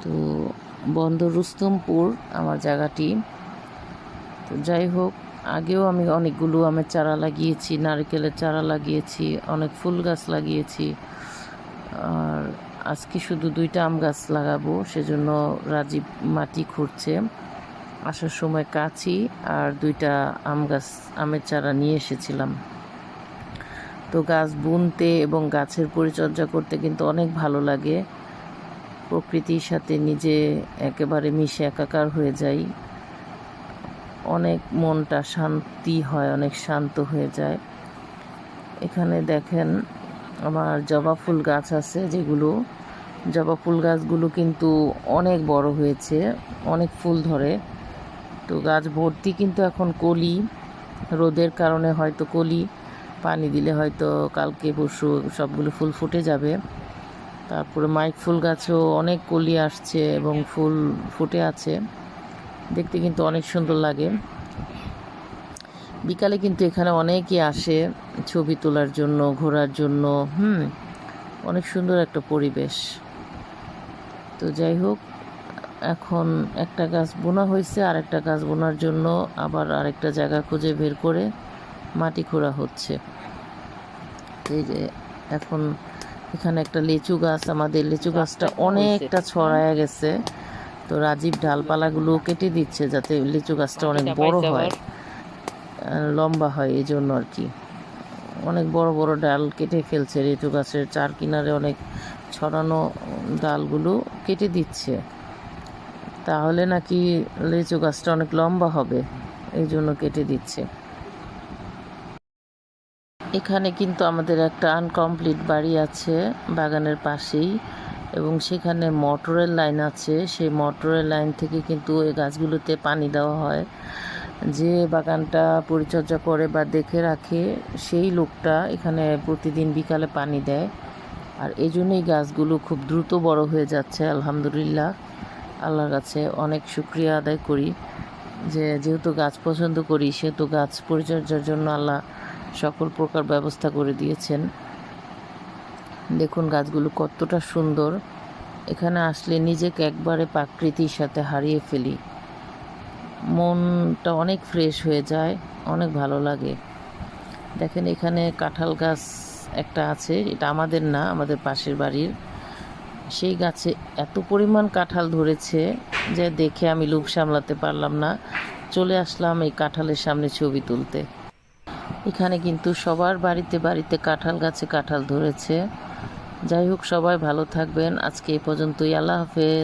তো বন্দর রুস্তমপুর আমার জায়গাটি। তো যাই হোক, আগেও আমি অনেকগুলো আমের চারা লাগিয়েছি, নারকেলের চারা লাগিয়েছি, অনেক ফুল গাছ লাগিয়েছি। আর আজকে শুধু 2টা আম গাছ লাগাবো, সেজন্য রাজীব মাটি খুঁড়ছে। আসার সময় কাঁচি আর 2টা আমের চারা নিয়ে এসেছিলাম। তো গাছ বুনতে এবং গাছের পরিচর্যা করতে কিন্তু অনেক ভালো লাগে। প্রকৃতির সাথে নিজে একেবারে মিশে একাকার হয়ে যাই। অনেক মনটা শান্তি হয়, অনেক শান্ত হয়ে যায়। এখানে দেখেন আমার জবা ফুল গাছ আছে, যেগুলো জবা ফুল গাছগুলো কিন্তু অনেক বড় হয়েছে, অনেক ফুল ধরে। তো গাছ ভর্তি কিন্তু এখন কলি, রোদের কারণে হয়তো কলি, পানি দিলে হয়তো কালকে পরশু সবগুলো ফুল ফুটে যাবে। তারপরে মাইক ফুল গাছেও অনেক কলি আসছে এবং ফুল ফুটে আছে, দেখতে কিন্তু অনেক সুন্দর লাগে। বিকালে কিন্তু এখানে অনেকেই আসে ছবি তোলার জন্য, ঘোরার জন্য। অনেক সুন্দর একটা পরিবেশ। তো যাই হোক, এখন একটা গাছ বোনা হয়েছে, আরেকটা গাছ বোনার জন্য আবার আরেকটা জায়গা খুঁজে বের করে মাটি খোঁড়া হচ্ছে। এই যে এখন এখানে একটা লিচু গাছ, আমাদের লিচু গাছটা অনেকটা ছড়ায় গেছে। তো রাজীব ডালপালাগুলো কেটে দিচ্ছে যাতে লিচু গাছটা অনেক বড় হয়, লম্বা হয়, এই জন্য আর কি। অনেক বড় বড় ডাল কেটে ফেলছে লিচু গাছের, চার কিনারে অনেক ছড়ানো ডালগুলো কেটে দিচ্ছে, তাহলে নাকি লিচু গাছটা অনেক লম্বা হবে, এই জন্য কেটে দিচ্ছে। এখানে কিন্তু আমাদের একটা আনকমপ্লিট বাড়ি আছে বাগানের পাশেই, এবং সেখানে মোটরের লাইন আছে। সেই মোটরের লাইন থেকে কিন্তু এই গাছগুলোতে পানি দেওয়া হয়। যে বাগানটা পরিচর্যা করে বা দেখে রাখে সেই লোকটা এখানে প্রতিদিন বিকালে পানি দেয়। আর এই জন্যই গাছগুলো খুব দ্রুত বড় হয়ে যাচ্ছে। আলহামদুলিল্লাহ, আল্লাহর কাছে অনেক শুকরিয়া আদায় করি যে যেহেতু গাছ পছন্দ করি, সেহেতু গাছ পরিচর্যার জন্য আল্লাহ সকল প্রকার ব্যবস্থা করে দিয়েছেন। দেখুন গাছগুলো কতটা সুন্দর। এখানে আসলে নিজেকে একবারে প্রকৃতির সাথে হারিয়ে ফেলি, মনটা অনেক ফ্রেশ হয়ে যায়, অনেক ভালো লাগে। দেখেন এখানে কাঁঠাল গাছ একটা আছে, এটা আমাদের না, আমাদের পাশের বাড়ির। সেই গাছে এত পরিমাণ কাঁঠাল ধরেছে যে দেখে আমি লোভ সামলাতে পারলাম না, চলে আসলাম এই কাঁঠালের সামনে ছবি তুলতে। এখানে কিন্তু সবার বাড়িতে বাড়িতে কাঁঠাল গাছে কাঁঠাল ধরেছে। যাই হোক, সবাই ভালো থাকবেন। আজকে এই পর্যন্তই। আল্লাহ হাফেজ।